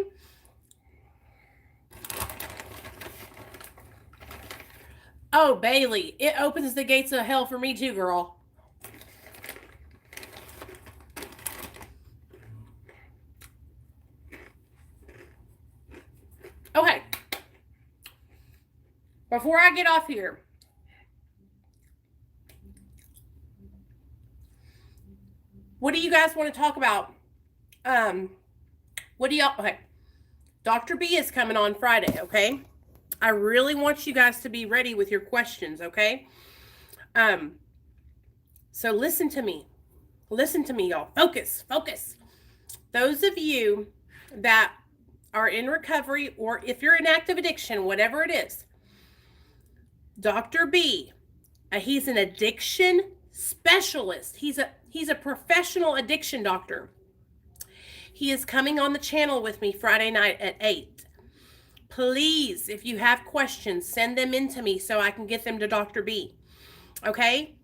Oh, Bailey, it opens the gates of hell for me too, girl. Okay. Before I get off here, what do you guys want to talk about? What do y'all, okay. Dr. B is coming on Friday, okay? I really want you guys to be ready with your questions, okay? So listen to me. Listen to me, y'all. Focus. Those of you that are in recovery, or if you're in active addiction, whatever it is, Dr. B, he's an addiction specialist. He's a professional addiction doctor. He is coming on the channel with me Friday night at 8. Please, if you have questions, send them in to me so I can get them to Dr. B. Okay?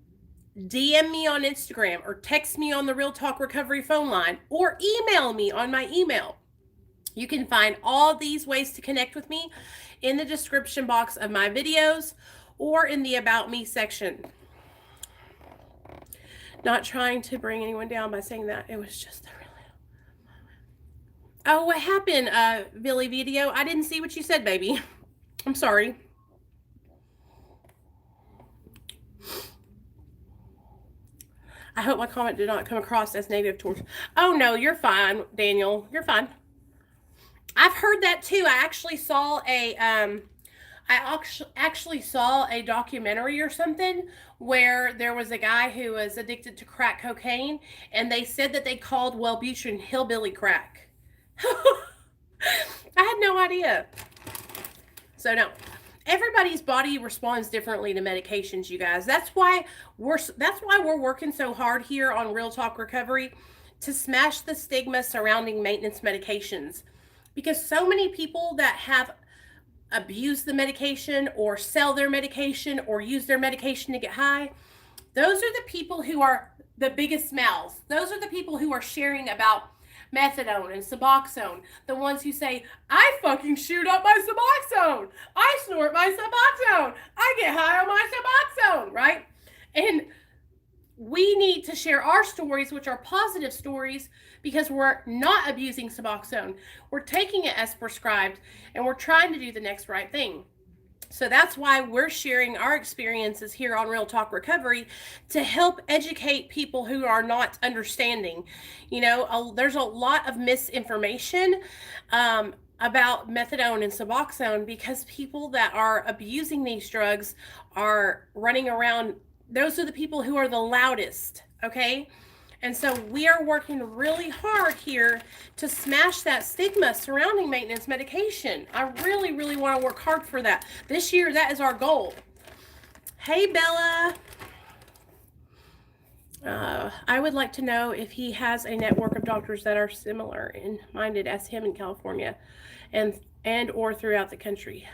DM me on Instagram or text me on the Real Talk Recovery phone line or email me on my email. You can find all these ways to connect with me in the description box of my videos or in the About Me section. Not trying to bring anyone down by saying that. It was just a really... Oh, what happened, Billy Video? I didn't see what you said, baby. I'm sorry. I hope my comment did not come across as negative towards... Oh, no, you're fine, Daniel. You're fine. I've heard that, too. I actually saw a documentary or something where there was a guy who was addicted to crack cocaine, and they said that they called Wellbutrin hillbilly crack. I had no idea. So, no. Everybody's body responds differently to medications, you guys. That's why we're working so hard here on Real Talk Recovery to smash the stigma surrounding maintenance medications. Because so many people that have abused the medication or sell their medication or use their medication to get high, those are the people who are the biggest mouths. Those are the people who are sharing about methadone and Suboxone. The ones who say, I fucking shoot up my Suboxone. I snort my Suboxone. I get high on my Suboxone, right? And we need to share our stories, which are positive stories, because we're not abusing Suboxone. We're taking it as prescribed, and we're trying to do the next right thing. So that's why we're sharing our experiences here on Real Talk Recovery to help educate people who are not understanding. You know, there's a lot of misinformation about methadone and Suboxone because people that are abusing these drugs are running around. Those are the people who are the loudest, okay? And so we are working really hard here to smash that stigma surrounding maintenance medication. I really, really want to work hard for that. This year, that is our goal. Hey, Bella. I would like to know if he has a network of doctors that are similar in minded as him in California and or throughout the country.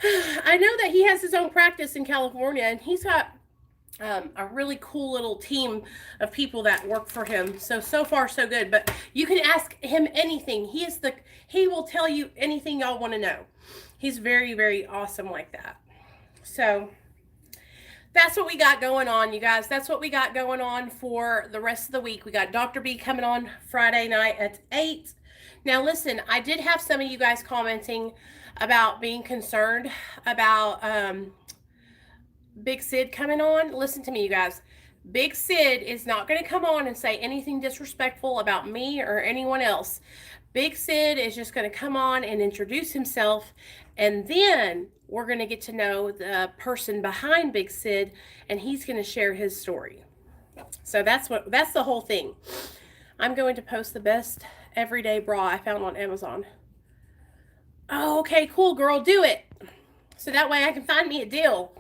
I know that he has his own practice in California, and he's got a really cool little team of people that work for him. So far, so good. But you can ask him anything. He will tell you anything y'all want to know. He's very, very awesome like that. So that's what we got going on, you guys. That's what we got going on for the rest of the week. We got Dr. B coming on Friday night at 8. Now, listen, I did have some of you guys commenting about being concerned about Big Sid coming on. Listen to me, you guys. Big Sid is not going to come on and say anything disrespectful about me or anyone else. Big Sid is just going to come on and introduce himself, and then we're going to get to know the person behind Big Sid, and he's going to share his story. So that's the whole thing. I'm going to post the best everyday bra I found on Amazon. Oh, okay, cool, girl, do it. So that way I can find me a deal.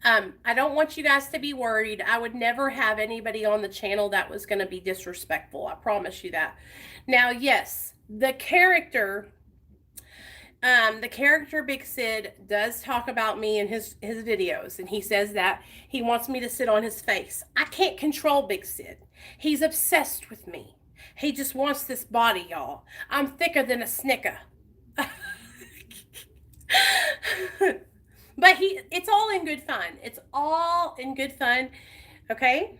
I don't want you guys to be worried. I would never have anybody on the channel that was going to be disrespectful. I promise you that. Now, yes, the character Big Sid does talk about me in his videos, and he says that he wants me to sit on his face. I can't control Big Sid. He's obsessed with me. He just wants this body, y'all. I'm thicker than a Snicker. But it's all in good fun. It's all in good fun. Okay?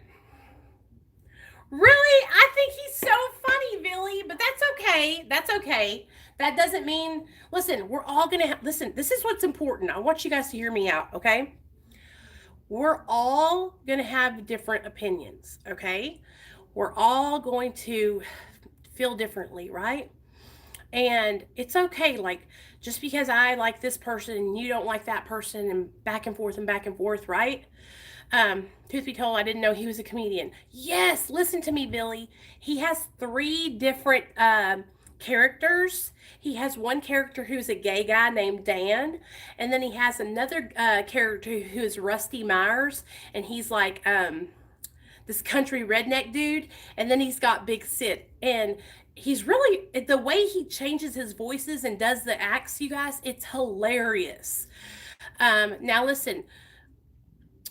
Really? I think he's so funny, Billy, but that's okay. That's okay. That doesn't mean, listen, we're all going to listen, this is what's important. I want you guys to hear me out, okay? We're all going to have different opinions, okay? We're all going to feel differently, right? And it's okay, like, just because I like this person and you don't like that person, and back and forth, right? Truth be told, I didn't know he was a comedian. Yes, listen to me, Billy. He has 3 different characters. He has one character who's a gay guy named Dan, and then he has another character who is Rusty Myers, and he's like this country redneck dude, and then he's got Big Sid, and he's really, the way he changes his voices and does the acts, you guys, it's hilarious. Now listen,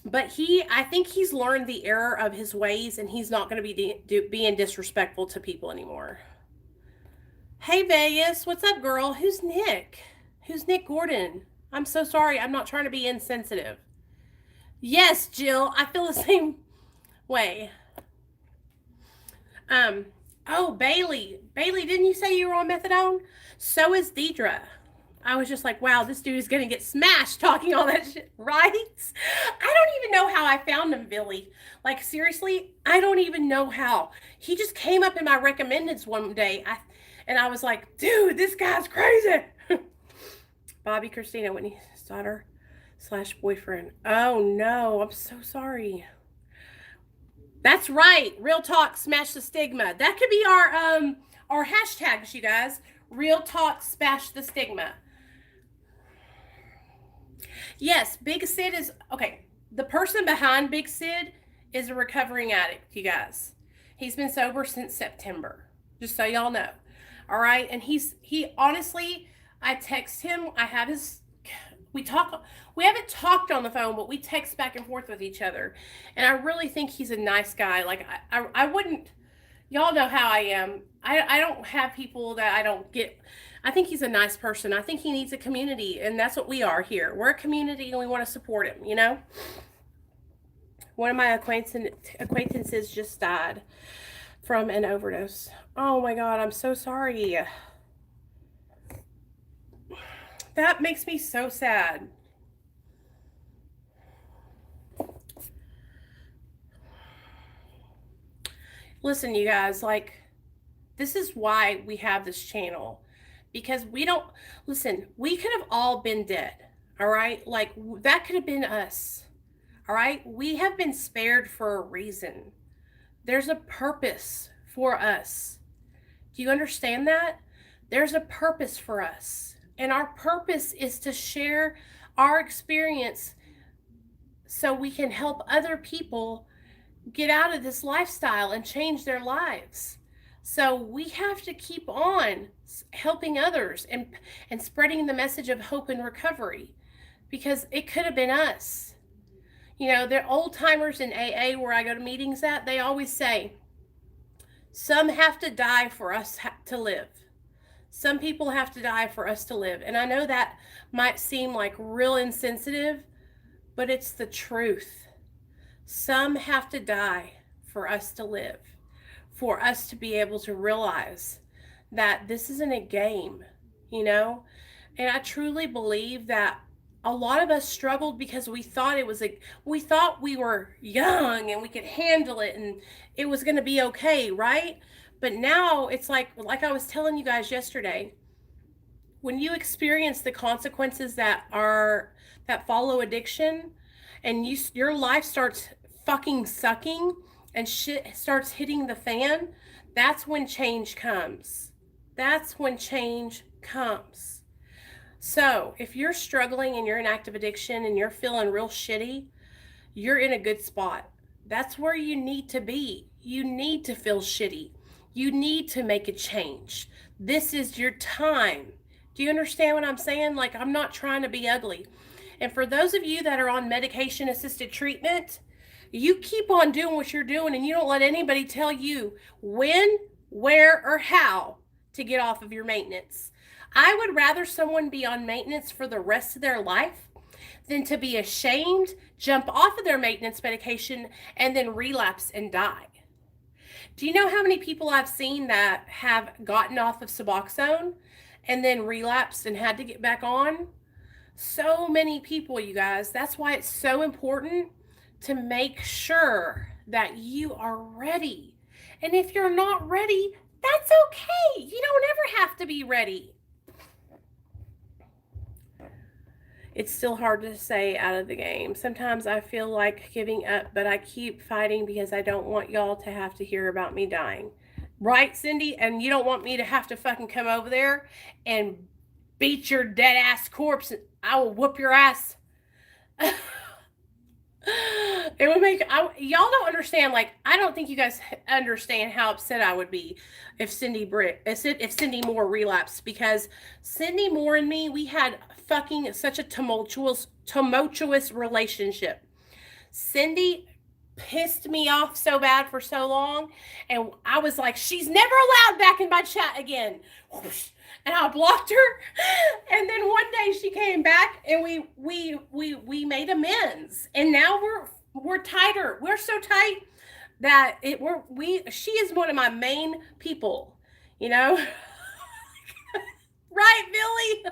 but I think he's learned the error of his ways, and he's not going to be being disrespectful to people anymore. Hey Vegas, what's up, girl? Who's Nick? Who's Nick Gordon? I'm so sorry. I'm not trying to be insensitive. Yes, Jill, I feel the same way. Oh, Bailey, didn't you say you were on methadone? So is Deidra. I was just like, wow, this dude is going to get smashed talking all that shit, right? I don't even know how I found him, Billy. Like, seriously, I don't even know how. He just came up in my recommendeds one day, and I was like, dude, this guy's crazy. Bobby Christina Whitney's daughter / boyfriend. Oh, no, I'm so sorry. That's right. Real talk, smash the stigma. That could be our hashtags, you guys. Real talk, smash the stigma. Yes, Big Sid is, okay, the person behind Big Sid is a recovering addict, you guys. He's been sober since September, just so y'all know. All right, and he honestly, I text him, I have his, we haven't talked on the phone, but we text back and forth with each other, and I really think he's a nice guy. Like, I wouldn't, y'all know how I am. I don't have people that I don't get. I think he's a nice person. I think he needs a community, and that's what we are here. We're a community, and we want to support him, you know? One of my acquaintances just died from an overdose. Oh, my God, I'm so sorry. That makes me so sad. Listen, you guys, like, this is why we have this channel. Because we don't, listen, we could have all been dead, all right? Like, that could have been us, all right? We have been spared for a reason. There's a purpose for us. Do you understand that? There's a purpose for us. And our purpose is to share our experience so we can help other people get out of this lifestyle and change their lives. So we have to keep on helping others and spreading the message of hope and recovery, because it could have been us. You know, the old timers in AA where I go to meetings at, they always say, some have to die for us to live. Some people have to die for us to live. And I know that might seem like real insensitive, but it's the truth. Some have to die for us to live, for us to be able to realize that this isn't a game, you know? And I truly believe that a lot of us struggled because we thought we thought we were young and we could handle it and it was going to be okay, right? But now it's like I was telling you guys yesterday, when you experience the consequences that follow addiction, and your life starts fucking sucking and shit starts hitting the fan, that's when change comes. That's when change comes. So if you're struggling and you're in active addiction and you're feeling real shitty, you're in a good spot. That's where you need to be. You need to feel shitty. You need to make a change. This is your time. Do you understand what I'm saying? Like, I'm not trying to be ugly. And for those of you that are on medication-assisted treatment, you keep on doing what you're doing and you don't let anybody tell you when, where, or how to get off of your maintenance. I would rather someone be on maintenance for the rest of their life than to be ashamed, jump off of their maintenance medication, and then relapse and die. Do you know how many people I've seen that have gotten off of Suboxone and then relapsed and had to get back on? So many people, you guys. That's why it's so important to make sure that you are ready. And if you're not ready, that's okay. You don't ever have to be ready. It's still hard to say out of the game. Sometimes I feel like giving up, but I keep fighting because I don't want y'all to have to hear about me dying. Right, Cindy? And you don't want me to have to fucking come over there and beat your dead ass corpse. I will whoop your ass. It would make y'all don't understand. Like, I don't think you guys understand how upset I would be if Cindy Moore relapsed, because Cindy Moore and me, we had fucking such a tumultuous relationship. Cindy pissed me off so bad for so long, and I was like, she's never allowed back in my chat again. And I blocked her. And then one day she came back, and we made amends. And now we're tighter. We're so tight that she is one of my main people, you know? Right, Billy?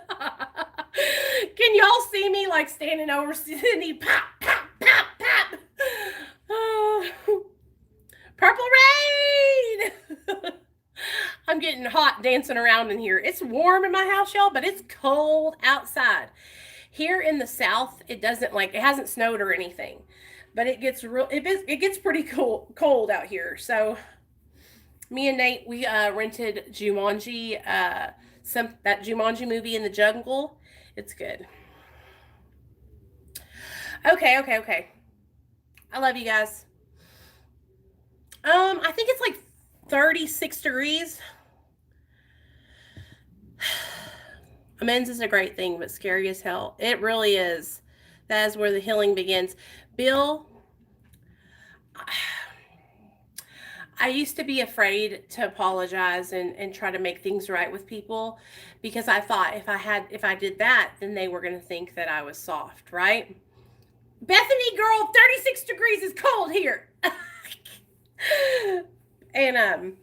Can y'all see me like standing over Cindy? Pop, pop, pop, pop. Purple rain. I'm getting hot dancing around in here. It's warm in my house, y'all, but it's cold outside. Here in the South, it hasn't snowed or anything, but it gets pretty cold out here. So me and Nate, we rented Jumanji, that Jumanji movie in the jungle. It's good. Okay. I love you guys. I think it's like 36 degrees. Amends is a great thing, but scary as hell. It really is. That is where the healing begins. Bill, I used to be afraid to apologize and try to make things right with people, because I thought if I did that, then they were going to think that I was soft, right? Bethany, girl, 36 degrees is cold here. And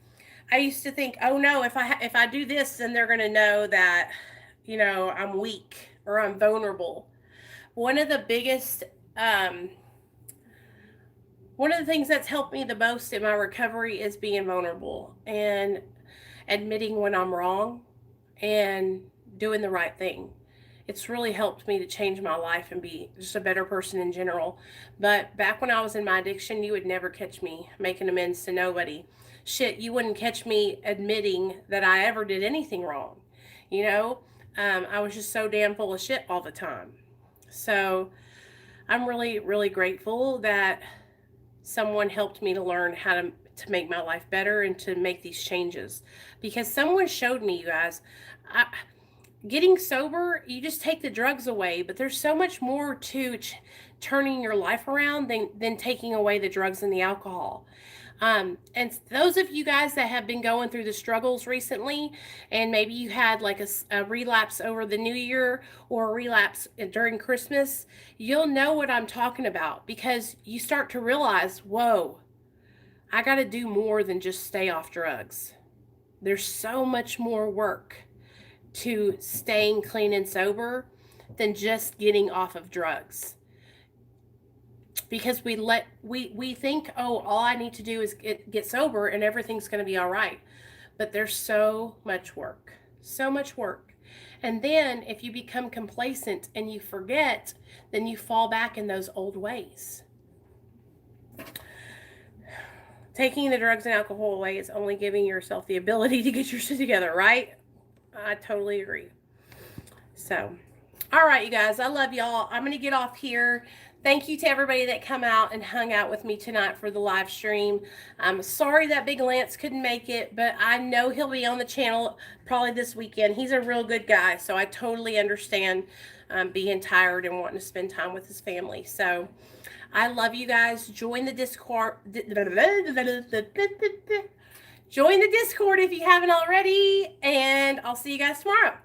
I used to think, oh no, if I do this, then they're going to know that, you know, I'm weak or I'm vulnerable. One of the things that's helped me the most in my recovery is being vulnerable and admitting when I'm wrong and doing the right thing. It's really helped me to change my life and be just a better person in general. But back when I was in my addiction, you would never catch me making amends to nobody. Shit, you wouldn't catch me admitting that I ever did anything wrong. You know, I was just so damn full of shit all the time. So I'm really, really grateful that someone helped me to learn how to make my life better and to make these changes. Because someone showed me, you guys, getting sober, you just take the drugs away, but there's so much more to turning your life around than taking away the drugs and the alcohol. And those of you guys that have been going through the struggles recently, and maybe you had like a relapse over the new year or a relapse during Christmas, you'll know what I'm talking about, because you start to realize, whoa, I got to do more than just stay off drugs. There's so much more work to staying clean and sober than just getting off of drugs. Because we think, oh, all I need to do is get sober and everything's going to be all right. But there's so much work. And then if you become complacent and you forget, then you fall back in those old ways. Taking the drugs and alcohol away is only giving yourself the ability to get your shit together, right? I totally agree. So, all right, you guys, I love y'all. I'm going to get off here. Thank you to everybody that come out and hung out with me tonight for the live stream. I'm sorry that Big Lance couldn't make it, but I know he'll be on the channel probably this weekend. He's a real good guy, so I totally understand being tired and wanting to spend time with his family. So, I love you guys. Join the Discord. Join the Discord if you haven't already, and I'll see you guys tomorrow.